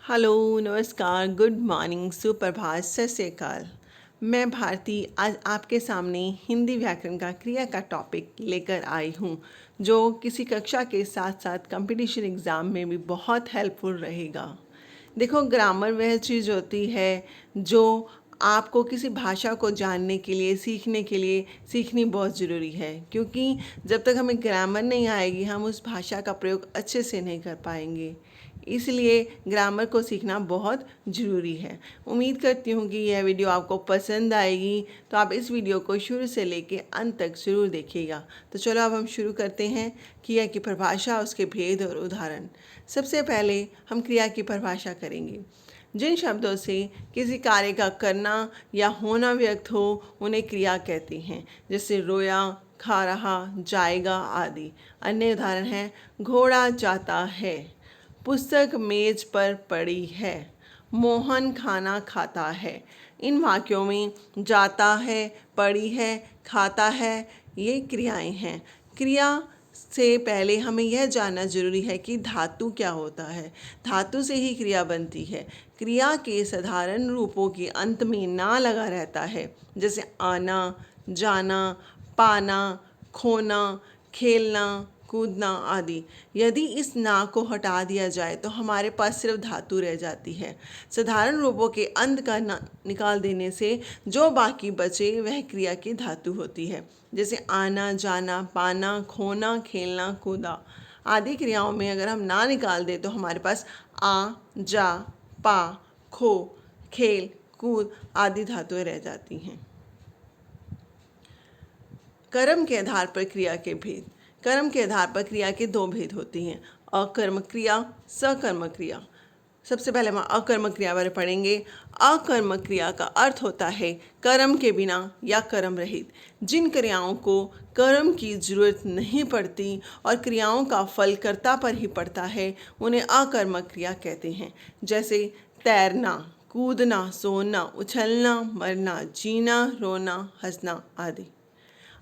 Hello, नमस्कार, good morning, सुप्रभात, सत श्री अकाल। मैं भारती आज आपके सामने हिंदी व्याकरण का क्रिया का टॉपिक लेकर आई हूँ, जो किसी कक्षा के साथ साथ कंपटीशन एग्ज़ाम में भी बहुत हेल्पफुल रहेगा। देखो, ग्रामर वह चीज़ होती है जो आपको किसी भाषा को जानने के लिए, सीखने के लिए सीखनी बहुत ज़रूरी है, क्योंकि जब तक हमें ग्रामर नहीं आएगी हम उस भाषा का प्रयोग अच्छे से नहीं कर पाएंगे। इसलिए ग्रामर को सीखना बहुत ज़रूरी है। उम्मीद करती हूँ कि यह वीडियो आपको पसंद आएगी, तो आप इस वीडियो को शुरू से लेकर अंत तक ज़रूर देखिएगा। तो चलो अब हम शुरू करते हैं क्रिया की परिभाषा, उसके भेद और उदाहरण। सबसे पहले हम क्रिया की परिभाषा करेंगे। जिन शब्दों से किसी कार्य का करना या होना व्यक्त हो उन्हें क्रिया कहते हैं, जैसे रोया, खा रहा, जाएगा आदि। अन्य उदाहरण हैं, घोड़ा जाता है, पुस्तक मेज पर पड़ी है, मोहन खाना खाता है। इन वाक्यों में जाता है, पड़ी है, खाता है, ये क्रियाएं हैं। क्रिया से पहले हमें यह जानना जरूरी है कि धातु क्या होता है। धातु से ही क्रिया बनती है। क्रिया के साधारण रूपों के अंत में ना लगा रहता है, जैसे आना, जाना, पाना, खोना, खेलना, कूदना आदि। यदि इस ना को हटा दिया जाए तो हमारे पास सिर्फ धातु रह जाती है। साधारण रूपों के अंत का ना निकाल देने से जो बाकी बचे वह क्रिया की धातु होती है, जैसे आना, जाना, पाना, खोना, खेलना, कूदा आदि क्रियाओं में अगर हम ना निकाल दें तो हमारे पास आ, जा, पा, खो, खेल, कूद आदि धातुएं रह जाती हैं। कर्म के आधार पर क्रिया के भेद। कर्म के आधार पर क्रिया के दो भेद होती हैं, अकर्मक क्रिया, सकर्मक क्रिया। सबसे पहले हम अकर्मक क्रिया बारे पढ़ेंगे। अकर्मक क्रिया का अर्थ होता है कर्म के बिना या कर्म रहित। जिन क्रियाओं को कर्म की जरूरत नहीं पड़ती और क्रियाओं का फल कर्ता पर ही पड़ता है उन्हें अकर्मक क्रिया कहते हैं, जैसे तैरना, कूदना, सोना, उछलना, मरना, जीना, रोना, हंसना आदि।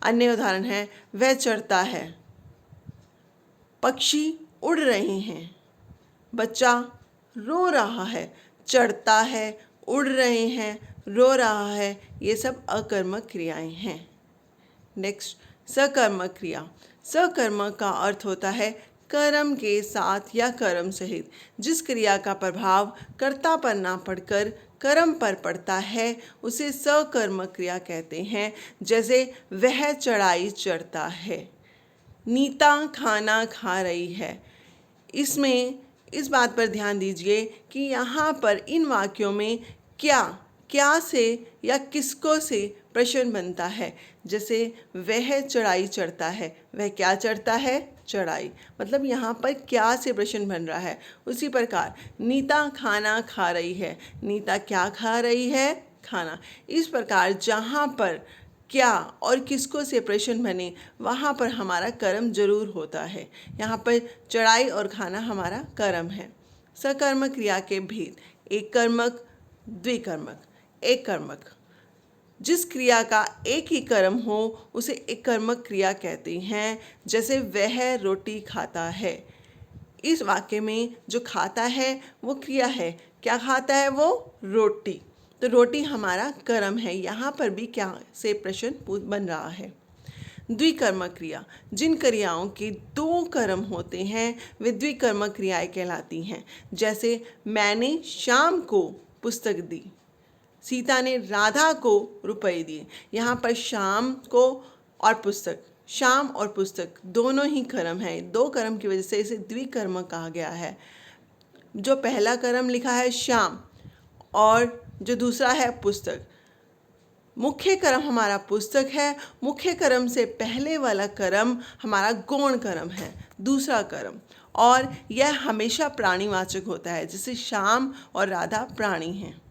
अन्य उदाहरण है, वह चढ़ता है, पक्षी उड़ रहे हैं, बच्चा रो रहा है, चढ़ता है, उड़ रहे हैं, रो रहा है। ये सब अकर्मक क्रियाएं हैं। नेक्स्ट, सकर्मक क्रिया। सकर्मक का अर्थ होता है कर्म के साथ या कर्म सहित। जिस क्रिया का प्रभाव कर्ता पर ना पड़कर कर्म पर पड़ता है उसे सकर्मक क्रिया कहते हैं, जैसे वह चढ़ाई चढ़ता है, नीता खाना खा रही है। इसमें इस बात पर ध्यान दीजिए कि यहाँ पर इन वाक्यों में क्या क्या से या किसको से प्रश्न बनता है। जैसे वह चढ़ाई चढ़ता है, वह क्या चढ़ता है, चढ़ाई, मतलब यहाँ पर क्या से प्रश्न बन रहा है। उसी प्रकार नीता खाना खा रही है, नीता क्या खा रही है, खाना। इस प्रकार जहाँ पर क्या और किसको से प्रश्न बने वहाँ पर हमारा कर्म जरूर होता है। यहाँ पर चढ़ाई और खाना हमारा कर्म है। सकर्मक क्रिया के भेद। एक कर्मक, द्विकर्मक। एक कर्मक, जिस क्रिया का एक ही कर्म हो उसे एक कर्मक क्रिया कहते हैं, जैसे वह रोटी खाता है। इस वाक्य में जो खाता है वो क्रिया है। क्या खाता है वो, रोटी। तो रोटी हमारा कर्म है। यहाँ पर भी क्या से प्रश्न बन रहा है। द्विकर्मक क्रिया। जिन क्रियाओं के दो कर्म होते हैं वे द्विकर्मक क्रियाएं कहलाती हैं, जैसे मैंने शाम को पुस्तक दी, सीता ने राधा को रुपए दिए। यहाँ पर शाम को और पुस्तक, शाम और पुस्तक दोनों ही कर्म हैं। दो कर्म की वजह से इसे द्विकर्मक कहा गया है। जो पहला कर्म लिखा है शाम और जो दूसरा है पुस्तक। मुख्य कर्म हमारा पुस्तक है। मुख्य कर्म से पहले वाला कर्म हमारा गौण कर्म है, दूसरा कर्म, और यह हमेशा प्राणीवाचक होता है, जैसे श्याम और राधा प्राणी हैं।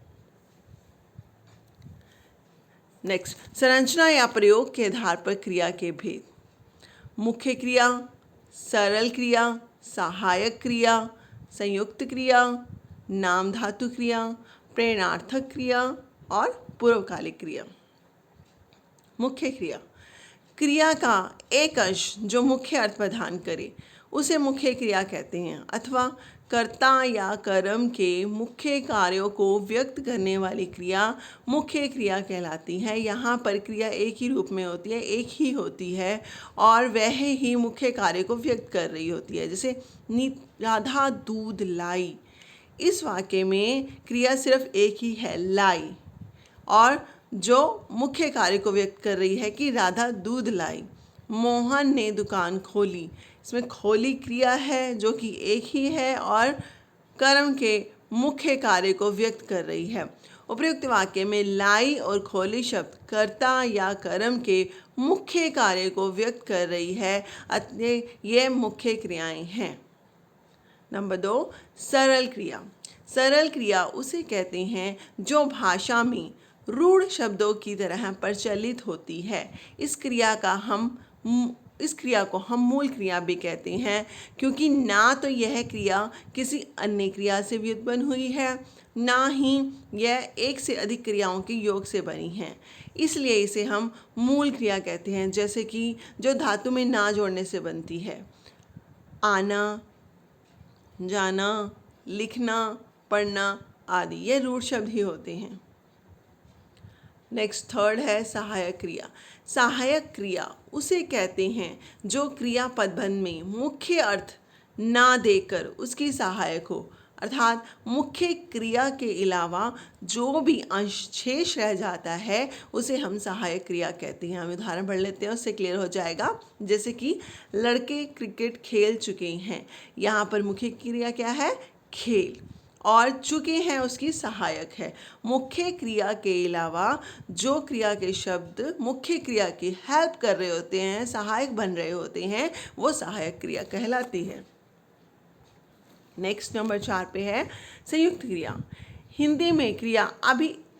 नेक्स्ट, संरचना या प्रयोग के आधार पर क्रिया के भेद। मुख्य क्रिया, सरल क्रिया, सहायक क्रिया, संयुक्त क्रिया, नाम धातु क्रिया, प्रेरणार्थक क्रिया और पूर्वकालिक क्रिया। मुख्य क्रिया, क्रिया का एक अंश जो मुख्य अर्थ प्रदान करे उसे मुख्य क्रिया कहते हैं। अथवा कर्ता या कर्म के मुख्य कार्यों को व्यक्त करने वाली क्रिया मुख्य क्रिया कहलाती है। यहाँ पर क्रिया एक ही रूप में होती है, एक ही होती है और वह ही मुख्य कार्य को व्यक्त कर रही होती है। जैसे राधा दूध लाई, इस वाक्य में क्रिया सिर्फ एक ही है, लाई, और जो मुख्य कार्य को व्यक्त कर रही है कि राधा दूध लाई। मोहन ने दुकान खोली, इसमें खोली क्रिया है जो कि एक ही है और कर्म के मुख्य कार्य को व्यक्त कर रही है। उपयुक्त वाक्य में लाई और खोली शब्द कर्ता या कर्म के मुख्य कार्य को व्यक्त कर रही है, अतः ये मुख्य क्रियाएं हैं। नंबर 2, सरल क्रिया। सरल क्रिया उसे कहते हैं जो भाषा में रूढ़ शब्दों की तरह प्रचलित होती है। इस क्रिया को हम मूल क्रिया भी कहते हैं, क्योंकि ना तो यह क्रिया किसी अन्य क्रिया से व्युत्पन्न हुई है, ना ही यह एक से अधिक क्रियाओं के योग से बनी है, इसलिए इसे हम मूल क्रिया कहते हैं। जैसे कि जो धातु में ना जोड़ने से बनती है, आना, जाना, लिखना, पढ़ना आदि, ये रूढ़ शब्द ही होते हैं। नेक्स्ट 3rd है सहायक क्रिया। सहायक क्रिया उसे कहते हैं जो क्रिया पदबंध में मुख्य अर्थ ना देकर उसकी सहायक हो, अर्थात मुख्य क्रिया के अलावा जो भी अंश शेष रह जाता है उसे हम सहायक क्रिया कहते हैं। हम उदाहरण पढ़ लेते हैं, उससे क्लियर हो जाएगा। जैसे कि लड़के क्रिकेट खेल चुके हैं, यहाँ पर मुख्य क्रिया क्या है? खेल, और चुके हैं उसकी सहायक है। मुख्य क्रिया के अलावा जो क्रिया के शब्द मुख्य क्रिया की हेल्प कर रहे होते हैं, सहायक बन रहे होते हैं, वो सहायक क्रिया कहलाती है। नेक्स्ट नंबर 4 पे है संयुक्त क्रिया। हिंदी में क्रिया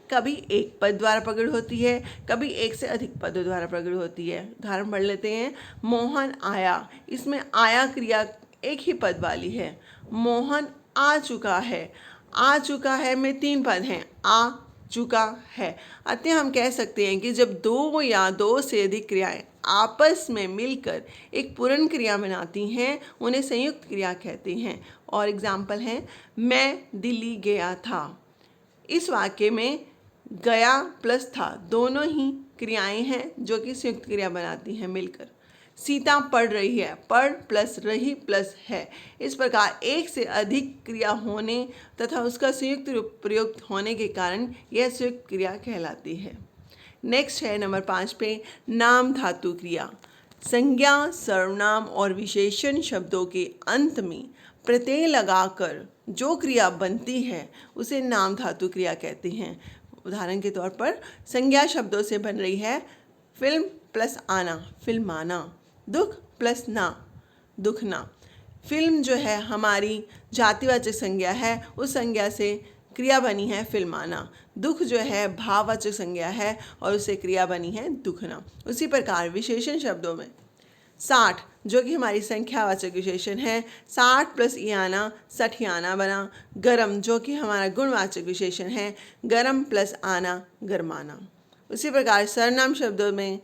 कभी एक पद द्वारा प्रकट होती है, कभी एक से अधिक पदों द्वारा प्रकट होती है। उदाहरण पढ़ लेते हैं। मोहन आया, इसमें आया क्रिया एक ही पद वाली है। मोहन आ चुका है, आ चुका है में 3 पद हैं, आ चुका है। अतः हम कह सकते हैं कि जब 2 या 2 से अधिक क्रियाएं आपस में मिलकर एक पूर्ण क्रिया बनाती हैं, उन्हें संयुक्त क्रिया कहते हैं। और एग्जाम्पल हैं, मैं दिल्ली गया था। इस वाक्य में गया प्लस था दोनों ही क्रियाएं हैं जो कि संयुक्त क्रिया बनाती हैं मिलकर। सीता पढ़ रही है, पढ़ प्लस रही प्लस है। इस प्रकार एक से अधिक क्रिया होने तथा उसका संयुक्त रूप प्रयुक्त होने के कारण यह संयुक्त क्रिया कहलाती है। नेक्स्ट है नंबर 5 पे नाम धातु क्रिया। संज्ञा, सर्वनाम और विशेषण शब्दों के अंत में प्रत्यय लगाकर जो क्रिया बनती है उसे नाम धातु क्रिया कहते हैं। उदाहरण के तौर पर संज्ञा शब्दों से बन रही है फिल्म प्लस आना, फिल्माना। दुख प्लस ना, दुखना। फिल्म जो है हमारी जातिवाचक संज्ञा है, उस संज्ञा से क्रिया बनी है फिल्माना। दुख जो है भाववाचक संज्ञा है और उससे क्रिया बनी है दुखना। उसी प्रकार विशेषण शब्दों में 60 जो कि हमारी संख्यावाचक विशेषण है, 60 प्लस इयाना सठियाना बना। गरम जो कि हमारा गुणवाचक विशेषण है, गरम प्लस आना गरमाना। उसी प्रकार सर्वनाम शब्दों में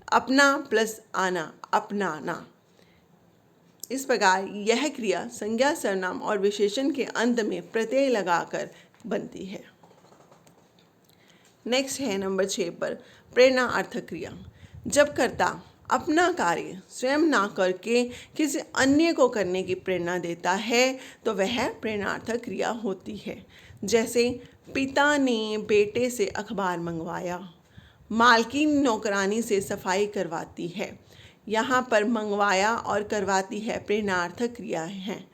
अपना प्लस आना अपनाना। इस प्रकार यह क्रिया संज्ञा, सर्वनाम और विशेषण के अंत में प्रत्यय लगाकर बनती है। नेक्स्ट है नंबर 6 पर प्रेरणार्थक क्रिया। जब कर्ता अपना कार्य स्वयं ना करके किसी अन्य को करने की प्रेरणा देता है तो वह प्रेरणार्थक क्रिया होती है। जैसे पिता ने बेटे से अखबार मंगवाया, मालकिन नौकरानी से सफाई करवाती है। यहाँ पर मंगवाया और करवाती है प्रेरणार्थक क्रियाएं हैं,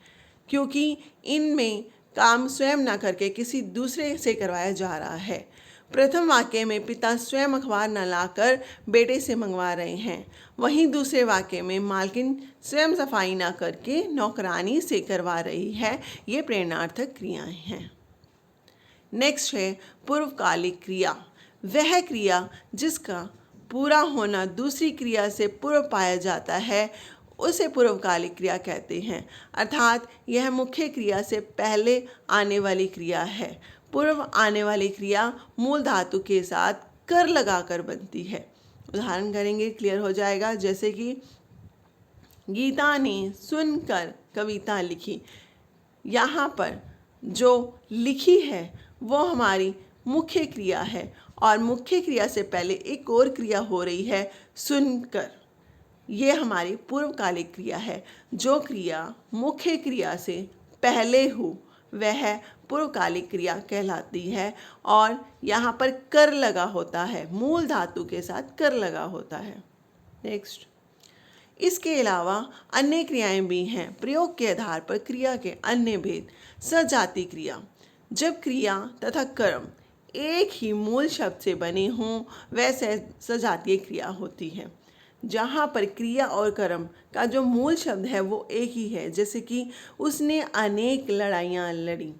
क्योंकि इनमें काम स्वयं ना करके किसी दूसरे से करवाया जा रहा है। प्रथम वाक्य में पिता स्वयं अखबार न लाकर बेटे से मंगवा रहे हैं, वहीं दूसरे वाक्य में मालकिन स्वयं सफाई न करके नौकरानी से करवा रही है। ये प्रेरणार्थक क्रियाएं हैं। नेक्स्ट है पूर्वकालिक क्रिया। वह क्रिया जिसका पूरा होना दूसरी क्रिया से पूर्व पाया जाता है उसे पूर्वकालिक क्रिया कहते हैं, अर्थात यह मुख्य क्रिया से पहले आने वाली क्रिया है। पूर्व आने वाली क्रिया मूल धातु के साथ कर लगाकर बनती है। उदाहरण करेंगे, क्लियर हो जाएगा। जैसे कि गीता ने सुनकर कविता लिखी। यहाँ पर जो लिखी है वो हमारी मुख्य क्रिया है और मुख्य क्रिया से पहले एक और क्रिया हो रही है सुनकर। ये हमारी पूर्वकालिक क्रिया है। जो क्रिया मुख्य क्रिया से पहले हो वह पूर्वकालिक क्रिया कहलाती है और यहाँ पर कर लगा होता है, मूल धातु के साथ कर लगा होता है। नेक्स्ट, इसके अलावा अन्य क्रियाएं भी हैं। प्रयोग के आधार पर क्रिया के अन्य भेद। सजातीय क्रिया, जब क्रिया तथा कर्म एक ही मूल शब्द से बने हों वह सजातीय क्रिया होती है। जहाँ पर क्रिया और कर्म का जो मूल शब्द है वो एक ही है, जैसे कि उसने अनेक लड़ाइयाँ लड़ी।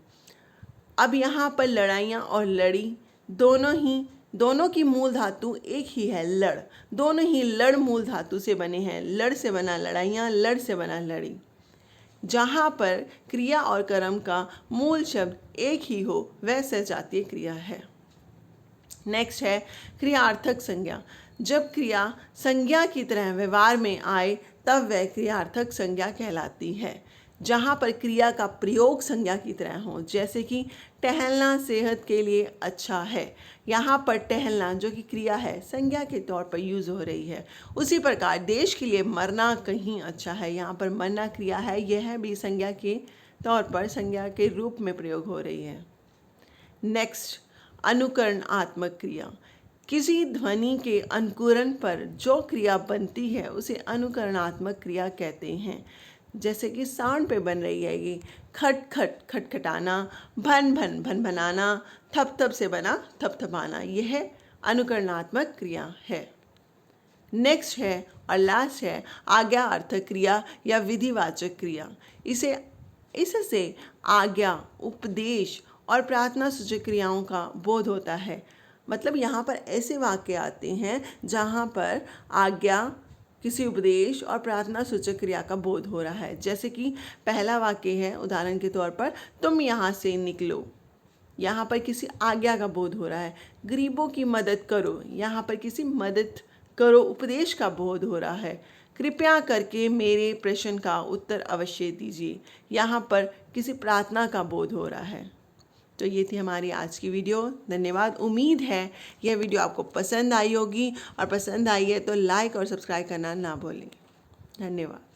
अब यहाँ पर लड़ाइयाँ और लड़ी दोनों की मूल धातु एक ही है, लड़। दोनों ही लड़ मूल धातु से बने हैं। लड़ से बना लड़ाइयाँ, लड़ से बना लड़ी। जहाँ पर क्रिया और कर्म का मूल शब्द एक ही हो वह सजातीय क्रिया है। नेक्स्ट है क्रियार्थक संज्ञा। जब क्रिया संज्ञा की तरह व्यवहार में आए तब वह क्रियार्थक संज्ञा कहलाती है। जहाँ पर क्रिया का प्रयोग संज्ञा की तरह हो, जैसे कि टहलना सेहत के लिए अच्छा है। यहाँ पर टहलना जो कि क्रिया है संज्ञा के तौर पर यूज़ हो रही है। उसी प्रकार देश के लिए मरना कहीं अच्छा है, यहाँ पर मरना क्रिया है, यह भी संज्ञा के तौर पर संज्ञा के रूप में प्रयोग हो रही है। नेक्स्ट, अनुकरणात्मक क्रिया। किसी ध्वनि के अनुकरण पर जो क्रिया बनती है उसे अनुकरणात्मक क्रिया कहते हैं। जैसे कि साउंड पे बन रही है ये खट खट खटखटाना, भन भन भन भनाना, थप थप से बना थपथपाना, यह अनुकरणात्मक क्रिया है। नेक्स्ट है और लास्ट है आज्ञा अर्थक क्रिया या विधिवाचक क्रिया। इससे आज्ञा, उपदेश और प्रार्थना सूचक क्रियाओं का बोध होता है। मतलब यहाँ पर ऐसे वाक्य आते हैं जहाँ पर आज्ञा, किसी उपदेश और प्रार्थना सूचक क्रिया का बोध हो रहा है। जैसे कि पहला वाक्य है उदाहरण के तौर पर, तुम यहाँ से निकलो। यहाँ पर किसी आज्ञा का बोध हो रहा है। गरीबों की मदद करो, यहाँ पर किसी मदद करो उपदेश का बोध हो रहा है। कृपया करके मेरे प्रश्न का उत्तर अवश्य दीजिए, यहाँ पर किसी प्रार्थना का बोध हो रहा है। तो ये थी हमारी आज की वीडियो। धन्यवाद। उम्मीद है यह वीडियो आपको पसंद आई होगी और पसंद आई है तो लाइक और सब्सक्राइब करना ना भूलें। धन्यवाद।